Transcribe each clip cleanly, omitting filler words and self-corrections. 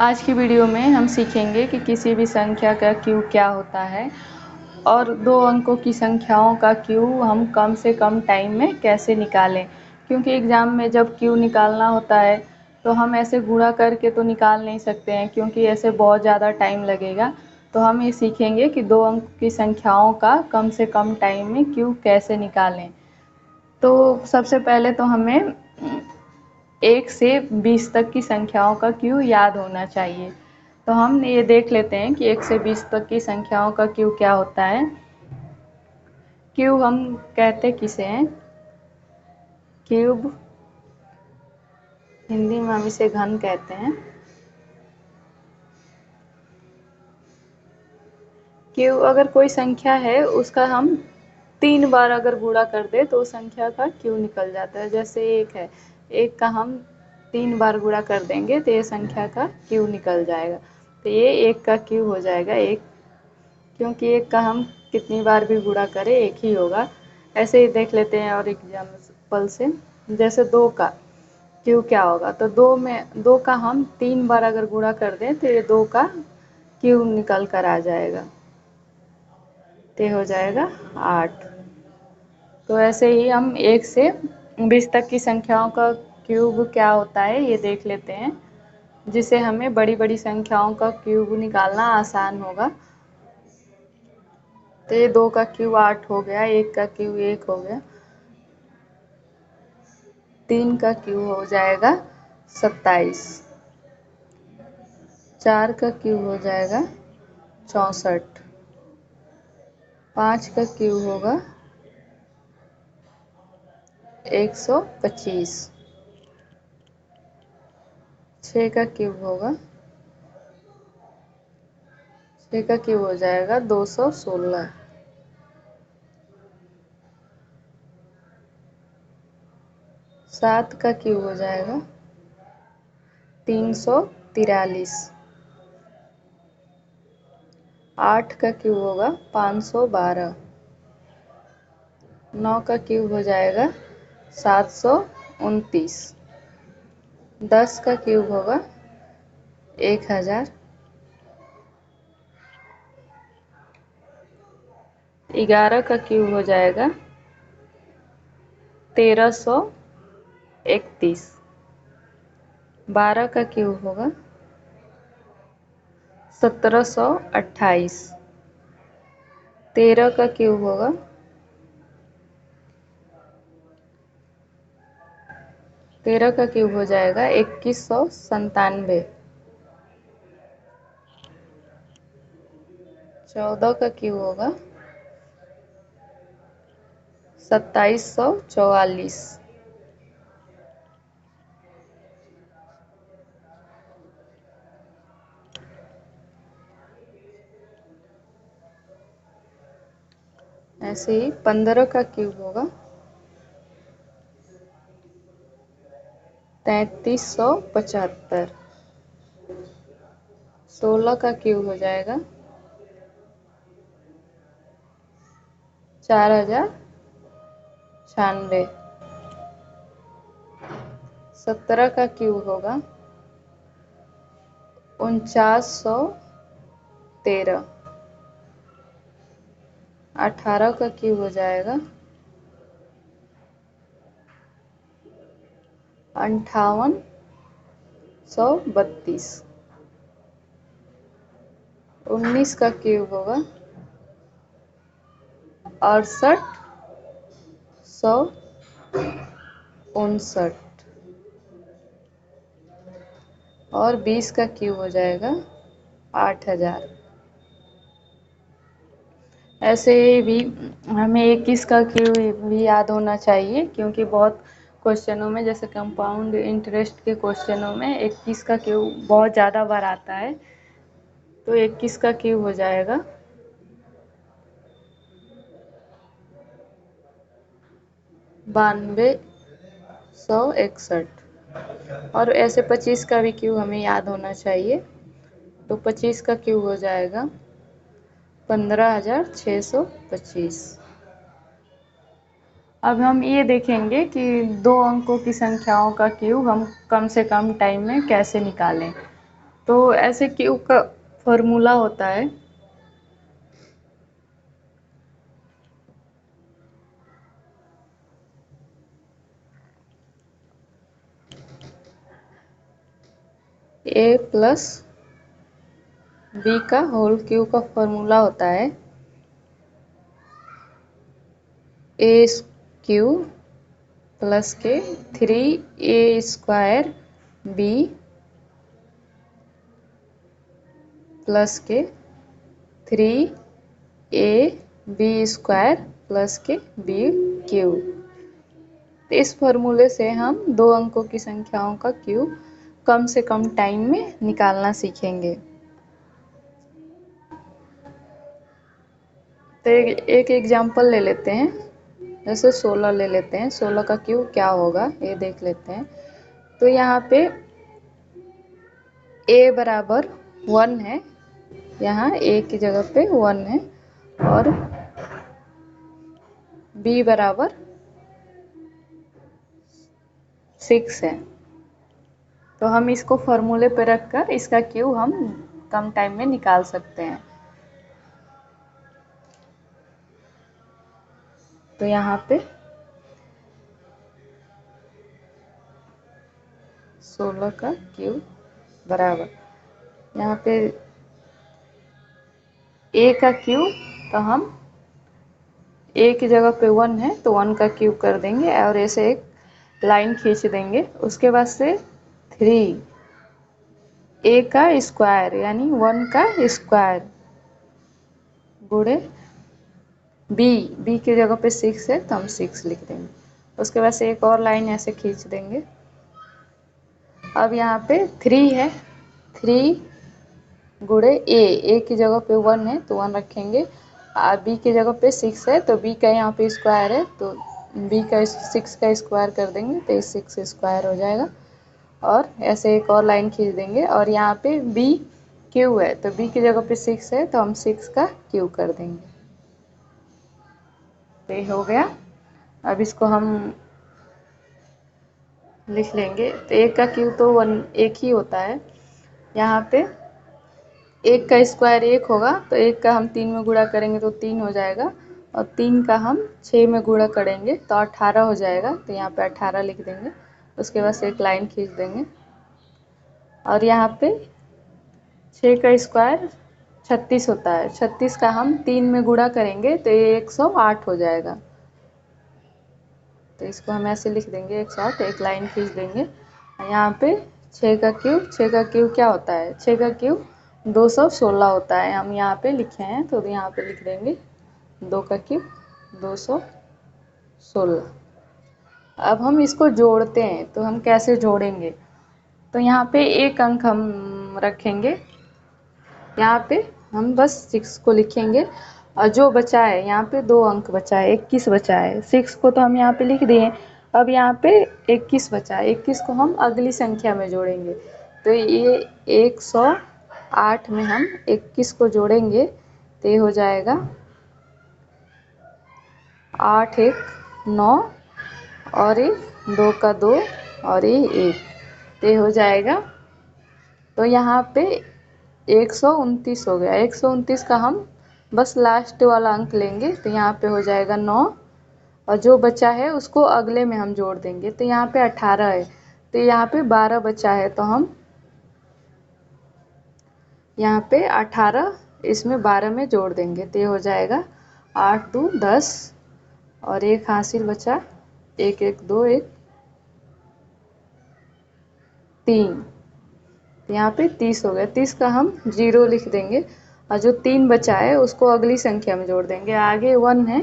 आज की वीडियो में हम सीखेंगे कि किसी भी संख्या का क्यू क्या होता है और 2 अंकों की संख्याओं का क्यू हम कम से कम टाइम में कैसे निकालें। क्योंकि एग्ज़ाम में जब क्यू निकालना होता है तो हम ऐसे गुणा करके तो निकाल नहीं सकते हैं, क्योंकि ऐसे बहुत ज़्यादा टाइम लगेगा। तो हम ये सीखेंगे कि 2 अंक की संख्याओं का कम से कम टाइम में क्यू कैसे निकालें। तो सबसे पहले तो हमें 1 से 20 तक की संख्याओं का क्यू याद होना चाहिए। तो हम ये देख लेते हैं कि 1 से 20 तक की संख्याओं का क्यू क्या होता है। क्यू हम कहते किसे हैं? क्यूब, हिंदी में हम इसे घन कहते हैं। क्यू अगर कोई संख्या है उसका हम 3 बार अगर गुणा कर दे तो उस संख्या का क्यू निकल जाता है। जैसे 1 है, 1 का हम 3 बार गुणा कर देंगे तो ये संख्या का क्यू निकल जाएगा। तो ये 1 का क्यू हो जाएगा 1, क्योंकि 1 का हम कितनी बार भी गुणा करें 1 ही होगा। ऐसे ही देख लेते हैं और एग्जाम्पल से। जैसे 2 का क्यू क्या होगा, तो 2 का हम 3 बार अगर गुणा कर दें तो ये 2 का क्यू निकल कर आ जाएगा, तो हो जाएगा 8। तो ऐसे ही हम 1 से 20 तक की संख्याओं का क्यूब क्या होता है ये देख लेते हैं, जिससे हमें बड़ी बड़ी संख्याओं का क्यूब निकालना आसान होगा। तो ये 2 का क्यूब 8 हो गया, 1 का क्यूब 1 हो गया, 3 का क्यूब हो जाएगा 27, 4 का क्यूब हो जाएगा 64, 5 का क्यूब होगा 125, 6 का क्यूब होगा 6 का क्यूब हो जाएगा 216, 7 का क्यूब हो जाएगा 343, 8 का क्यूब होगा 512, 9 का क्यूब हो जाएगा 729, 10 का क्यूब होगा 1000, 11 का क्यूब हो जाएगा 1331, 12 का क्यूब होगा 1728, 13 का क्यूब होगा 13 का क्यूब हो जाएगा 2197, 14 का क्यूब होगा 2744, 15 का क्यूब होगा 3375, 16 का क्यूब हो जाएगा 4096, 17 का क्यूब होगा 4913, 18 का क्यूब हो जाएगा 5832, 19 का क्यूब होगा 6859 और 20 का क्यूब हो जाएगा 8000। ऐसे ही भी हमें 21 का क्यूब भी याद होना चाहिए, क्योंकि बहुत क्वेश्चनों में, जैसे कंपाउंड इंटरेस्ट के क्वेश्चनों में 21 का क्यूब बहुत ज़्यादा बार आता है। तो 21 का क्यूब हो जाएगा 9261, और ऐसे 25 का भी क्यूब हमें याद होना चाहिए। तो 25 का क्यूब हो जाएगा 15625। अब हम ये देखेंगे कि 2 अंकों की संख्याओं का क्यूब हम कम से कम टाइम में कैसे निकालें। तो ऐसे क्यू का फॉर्मूला होता है ए प्लस बी का होल क्यू का फॉर्मूला होता है ए क्यू प्लस के 3a² बी प्लस के 3ab² प्लस के बी क्यू। तो इस फॉर्मूले से हम 2 अंकों की संख्याओं का क्यू कम से कम टाइम में निकालना सीखेंगे। तो एक एग्जाम्पल ले लेते हैं, जैसे 16 ले लेते हैं। 16 का क्यू क्या होगा ये देख लेते हैं। तो यहाँ पे a बराबर 1 है, यहाँ a की जगह पे 1 है, और b बराबर 6 है। तो हम इसको फॉर्मूले पे रखकर इसका क्यू हम कम टाइम में निकाल सकते हैं। तो यहाँ पे 16 का क्यू बराबर, यहाँ पे a का क्यू, तो हम a की जगह पे 1 है तो 1 का क्यूब कर देंगे और ऐसे एक लाइन खींच देंगे। उसके बाद से 3 a का स्क्वायर यानी 1 का स्क्वायर गुणे b की जगह पे 6 है तो हम 6 लिख देंगे। उसके बाद से एक और लाइन ऐसे खींच देंगे। अब यहाँ पे 3 है, 3 गुणे a की जगह पे 1 है तो 1 रखेंगे, b की जगह पे 6 है तो b का यहाँ पे स्क्वायर है तो b का 6 का स्क्वायर कर देंगे तो 6 स्क्वायर हो जाएगा। और ऐसे एक और लाइन खींच देंगे और यहाँ पे b क्यू है तो b की जगह पे 6 है तो हम 6 का क्यू कर देंगे। तो ये हो गया। अब इसको हम लिख लेंगे। तो एक का क्यू तो 1 एक ही होता है। यहाँ पे 1 का स्क्वायर 1 होगा तो 1 का हम 3 में गुणा करेंगे तो 3 हो जाएगा, और 3 का हम 6 में गुणा करेंगे तो 18 हो जाएगा। तो यहाँ पे 18 लिख देंगे। उसके बाद से एक लाइन खींच देंगे और यहाँ पे 6 का स्क्वायर 36 होता है। 36 का हम 3 में गुणा करेंगे तो ये 108 हो जाएगा। तो इसको हम ऐसे लिख देंगे 108, एक लाइन खींच देंगे। यहाँ पे 6 का क्यूब क्या होता है? 6 का क्यूब 216 होता है। हम यहाँ पे लिखे हैं तो यहाँ पे लिख देंगे 2 का क्यूब 216। अब हम इसको जोड़ते हैं तो हम कैसे जोड़ेंगे? तो यहाँ पे एक अंक हम रखेंगे, यहाँ पे हम बस 6 को लिखेंगे और जो बचा है यहाँ पे 2 अंक बचा है, 21 बचा है। 6 को तो हम यहाँ पे लिख दिए। अब यहाँ पे 21 बचा है, 21 को हम अगली संख्या में जोड़ेंगे। तो ये 108 में हम 21 को जोड़ेंगे तो ये हो जाएगा 8 1 9 और ये 2 का 2 और ये 1, तो ये हो जाएगा। तो यहाँ पे 129 हो गया। 129 का हम बस लास्ट वाला अंक लेंगे तो यहाँ पे हो जाएगा 9, और जो बचा है उसको अगले में हम जोड़ देंगे। तो यहाँ पे 18 है तो यहाँ पे 12 बचा है तो हम यहाँ पे 18 इसमें 12 में जोड़ देंगे तो ये हो जाएगा 8 2 10 और एक हासिल बचा, 1 1 2 1 3, तो यहाँ पे 30 हो गया। 30 का हम 0 लिख देंगे और जो 3 बचा है उसको अगली संख्या में जोड़ देंगे। आगे 1 है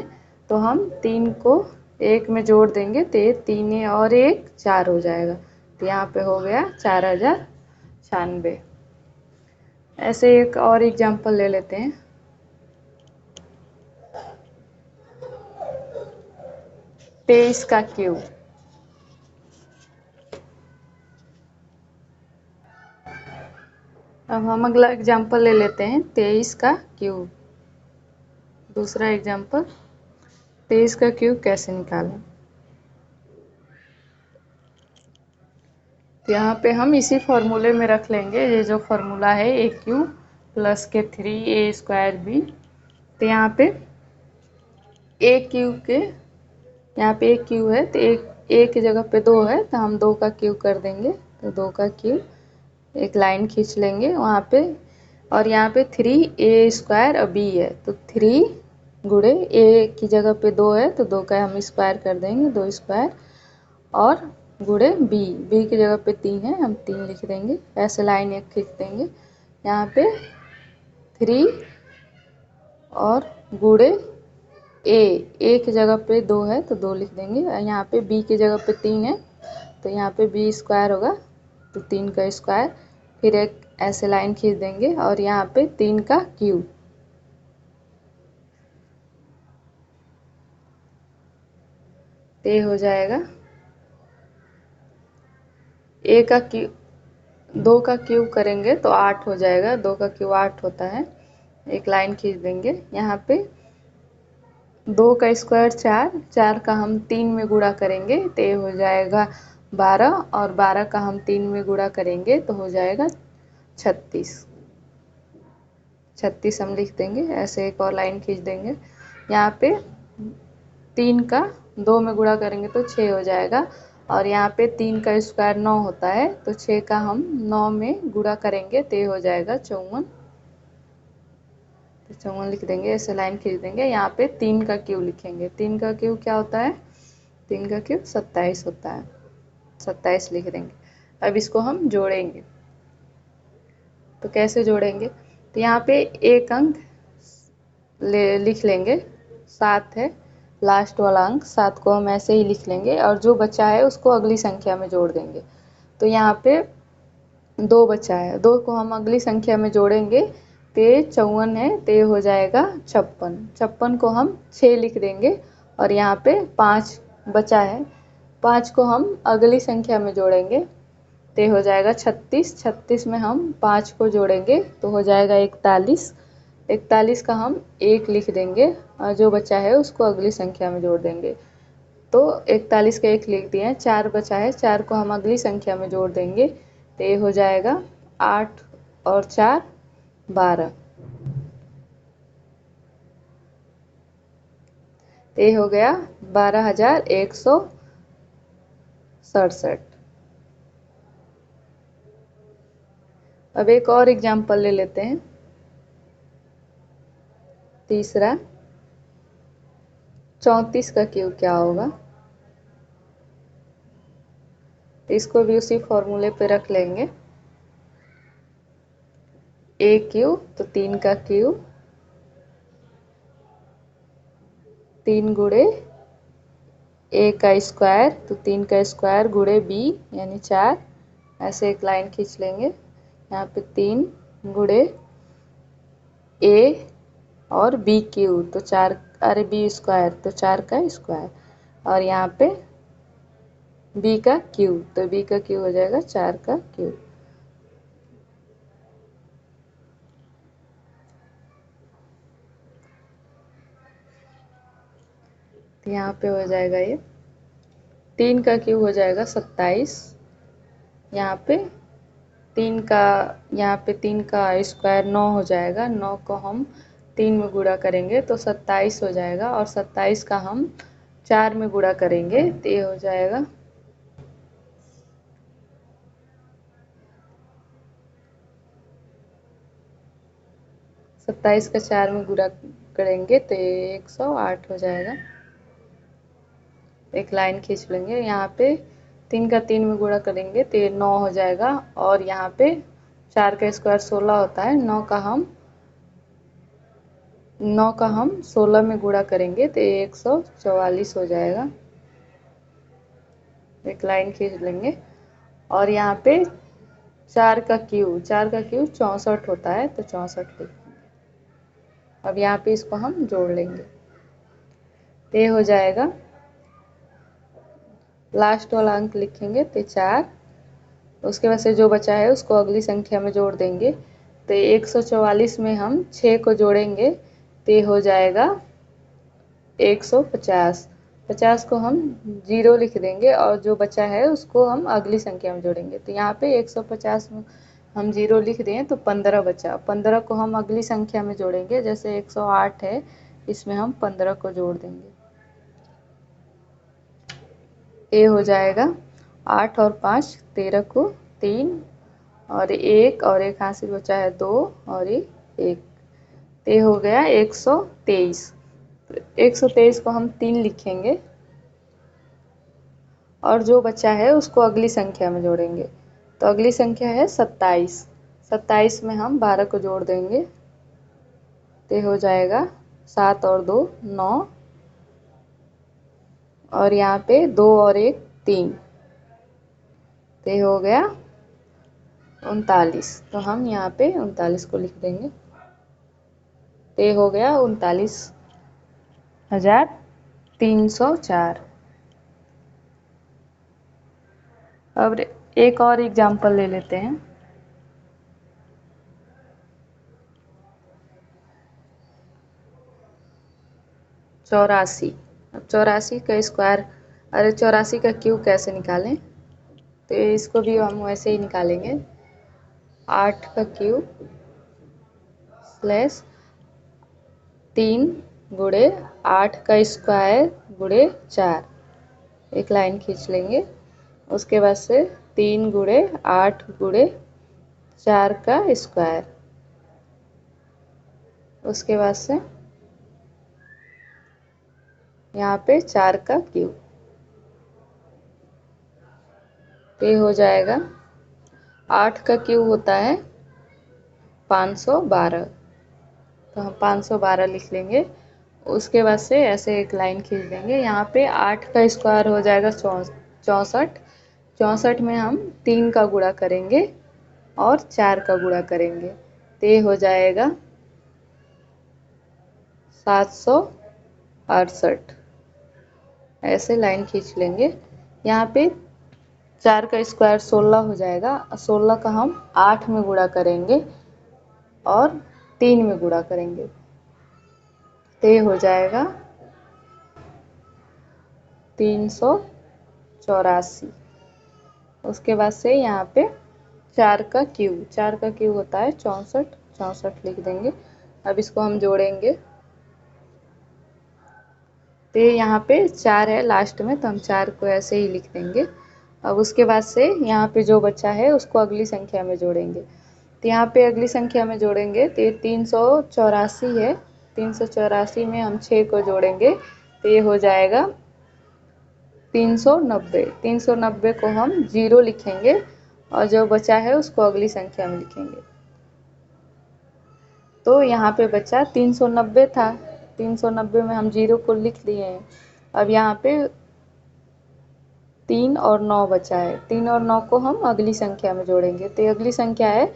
तो हम 3 को 1 में जोड़ देंगे तो ये 3 और 1 4 हो जाएगा। तो यहाँ पे हो गया 4096। ऐसे एक और एग्जाम्पल ले लेते हैं। तेईस का क्यूब। अब हम अगला एग्जाम्पल ले लेते हैं 23 का क्यूब। दूसरा एग्जाम्पल 23 का क्यूब कैसे निकालें। तो यहाँ पे हम इसी फॉर्मूले में रख लेंगे, ये जो फॉर्मूला है ए क्यू प्लस के 3a² b। तो यहाँ पे ए क्यू के, यहाँ पे एक क्यू है तो एक की जगह पे 2 है तो हम 2 का क्यू कर देंगे, तो 2 का क्यू एक लाइन खींच लेंगे वहाँ पे। और यहाँ पे 3a² और b है तो 3 गुणे ए की जगह पे 2 है तो 2 का हम स्क्वायर कर देंगे, 2² और गुणे बी की जगह पे 3 है हम 3 लिख देंगे, ऐसे लाइन एक खींच देंगे। यहाँ पे 3 और गुणे ए की जगह पे 2 है तो 2 लिख देंगे। यहाँ पे बी की जगह पे 3 है तो यहाँ पे b² होगा तो 3 का स्क्वायर, फिर एक ऐसे लाइन खींच देंगे और यहाँ पे 3 का क्यूब। ये हो जाएगा ए का क्यूब, 2 का क्यूब करेंगे तो 8 हो जाएगा, 2 का क्यूब 8 होता है, एक लाइन खींच देंगे। यहाँ पे 2 का स्क्वायर 4, 4 का हम 3 में गुणा करेंगे तो ये हो जाएगा 12 और 12 का हम 3 में गुणा करेंगे तो हो जाएगा 36। 36 हम लिख देंगे, ऐसे एक और लाइन खींच देंगे। यहाँ पे 3 का 2 में गुणा करेंगे तो 6 हो जाएगा और यहाँ पे 3 का स्क्वायर 9 होता है तो 6 का हम 9 में गुणा करेंगे तो ये हो जाएगा 54। तो 54 लिख देंगे, ऐसे लाइन खींच देंगे। यहाँ पे 3 का क्यूब लिखेंगे, 3 का क्यूब क्या होता है, 3 का क्यूब 27 होता है, 27 लिख देंगे। अब इसको हम जोड़ेंगे, तो कैसे जोड़ेंगे, तो यहाँ पे एक अंक लिख लेंगे, 7 है लास्ट वाला अंक, 7 को हम ऐसे ही लिख लेंगे और जो बचा है उसको अगली संख्या में जोड़ देंगे। तो यहाँ पे 2 बचा है, 2 को हम अगली संख्या में जोड़ेंगे तो 54 है तो ये हो जाएगा 56। 56 को हम 6 लिख देंगे और यहाँ पे 5 बचा है, 5 को हम अगली संख्या में जोड़ेंगे तो हो जाएगा 36। 36 में हम 5 को जोड़ेंगे तो हो जाएगा 41। 41 का हम 1 लिख देंगे और जो बचा है उसको अगली संख्या में जोड़ देंगे। तो 41 का 1 लिख दिए, 4 बचा है, 4 को हम अगली संख्या में जोड़ देंगे तो ये हो जाएगा 8 और 4 12। ये हो गया 12,167। अब एक और एग्जाम्पल ले लेते हैं, तीसरा 34 का क्यूब क्या होगा, इसको भी उसी फॉर्मूले पे रख लेंगे, ए क्यूब तो 3 का क्यूब, 3 गुणे ए का स्क्वायर तो 3 का स्क्वायर गुणे बी यानी 4, ऐसे एक लाइन खींच लेंगे। यहाँ पे 3 गुणे ए और बी क्यूब तो 4, अरे बी स्क्वायर तो 4 का स्क्वायर और यहाँ पे बी का क्यूब तो बी का क्यूब हो जाएगा 4 का क्यूब। तो यहाँ पे हो जाएगा ये 3 का क्यूब हो जाएगा 27, यहाँ पे 3 का स्क्वायर 9 हो जाएगा, 9 को हम 3 में गुणा करेंगे तो 27 हो जाएगा और 27 का हम 4 में गुणा करेंगे तो ये हो जाएगा 27 का 4 में गुणा करेंगे तो ये 108 हो जाएगा, एक लाइन खींच लेंगे। यहाँ पे 3 का 3 में गुणा करेंगे तो ये 9 हो जाएगा और यहाँ पे 4 का स्क्वायर 16 होता है, 9 का हम 16 में गुणा करेंगे तो ये 144 हो जाएगा, एक लाइन खींच लेंगे। और यहाँ पे 4 का क्यूब 64 होता है तो 64 लिखेंगे। अब यहाँ पे इसको हम जोड़ लेंगे, ये हो जाएगा, लास्ट वाला अंक लिखेंगे तो 4, उसके बाद से जो बचा है उसको अगली संख्या में जोड़ देंगे तो 144 में हम 6 को जोड़ेंगे तो ये हो जाएगा 150 50 को हम 0 लिख देंगे और जो बचा है उसको हम अगली संख्या में जोड़ेंगे। तो यहाँ पे 150 में हम 0 लिख दें तो 15 बचा। 15 को हम अगली संख्या में जोड़ेंगे, जैसे 108 है, इसमें हम 15 को जोड़ देंगे। ये हो जाएगा 8 और 5 13 को 3 और 1 हासिल बचा है 2 और ये 1। ये हो गया 123। 123 को हम 3 लिखेंगे और जो बचा है उसको अगली संख्या में जोड़ेंगे। तो अगली संख्या है 27। 27 में हम 12 को जोड़ देंगे तो हो जाएगा 7 और 2 9 और यहाँ पे 2 और 1 3। तो हो गया 39। तो हम यहाँ पे 39 को लिख देंगे। तो हो गया 39,304। अब एक और एग्जाम्पल ले लेते हैं। चौरासी। अब 84 का स्क्वायर, अरे 84 का क्यूब कैसे निकालें? तो इसको भी हम वैसे ही निकालेंगे। 8 का क्यूब प्लस 3 गुणे 8 का स्क्वायर गुणे 4, एक लाइन खींच लेंगे। उसके बाद से 3 गुणे 8 गुणे 4 का स्क्वायर, उसके बाद से यहाँ पे 4 का क्यूब। ये हो जाएगा 8 का क्यूब होता है 512, तो हम 512 लिख लेंगे। उसके बाद से ऐसे एक लाइन खींच देंगे। यहाँ पे 8 का स्क्वायर हो जाएगा 64। 64 में हम 3 का गुणा करेंगे और 4 का गुणा करेंगे, तो ये हो जाएगा 768। ऐसे लाइन खींच लेंगे। यहाँ पे 4 का स्क्वायर 16 हो जाएगा। 16 का हम 8 में गुणा करेंगे और 3 में गुणा करेंगे, तो ये हो जाएगा 384। उसके बाद से यहाँ पे 4 का क्यूब, 4 का क्यूब होता है 64। 64 लिख देंगे। अब इसको हम जोड़ेंगे, तो यहाँ पे 4 है लास्ट में, तो हम 4 को ऐसे ही लिख देंगे। अब उसके बाद से यहाँ पे जो बचा है उसको अगली संख्या में जोड़ेंगे। तो यहाँ पे अगली संख्या में जोड़ेंगे तो ये 384 है। 384 में हम 6 को जोड़ेंगे तो ये हो जाएगा 390। 390 को हम 0 लिखेंगे और जो बचा है उसको अगली संख्या में लिखेंगे। तो यहाँ पे बचा 390 था, 390 में हम 0 को लिख लिए हैं। अब यहाँ पे 3 और 9 बचा है। 3 और 9 को हम अगली संख्या में जोड़ेंगे, तो अगली संख्या है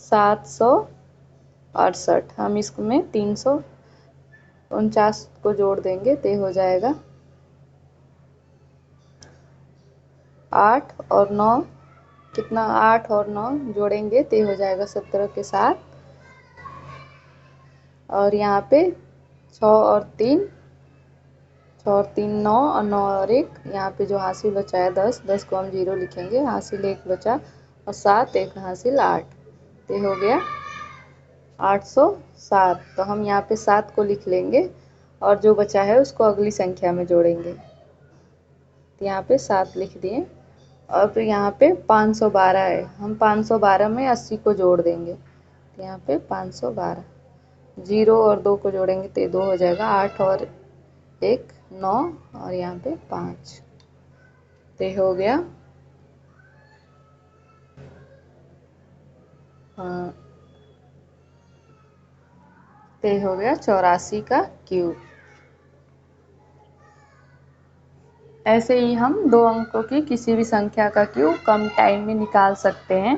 768। हम इसमें 349 को जोड़ देंगे तो हो जाएगा 8 और 9, कितना 8 और 9 जोड़ेंगे तो हो जाएगा 17 के साथ। और यहाँ पे 6 और 3, 6 और 3 9 और 9 और 1, यहाँ पे जो हासिल बचा है 10, 10 को हम 0 लिखेंगे। हासिल 1 बचा और 7, 1 हासिल 8, तो हो गया 807। तो हम यहाँ पे 7 को लिख लेंगे और जो बचा है उसको अगली संख्या में जोड़ेंगे। तो यहाँ पे 7 लिख दिए और फिर यहाँ पे 512 है। हम 512 में 80 को जोड़ देंगे, तो यहाँ पे 512, 0 और 2 को जोड़ेंगे तो 2 हो जाएगा। 8 और 1 9 और यहाँ पे 5, तो हो गया तो हो गया 84 का क्यूब। ऐसे ही हम 2 अंकों की किसी भी संख्या का क्यूब कम टाइम में निकाल सकते हैं।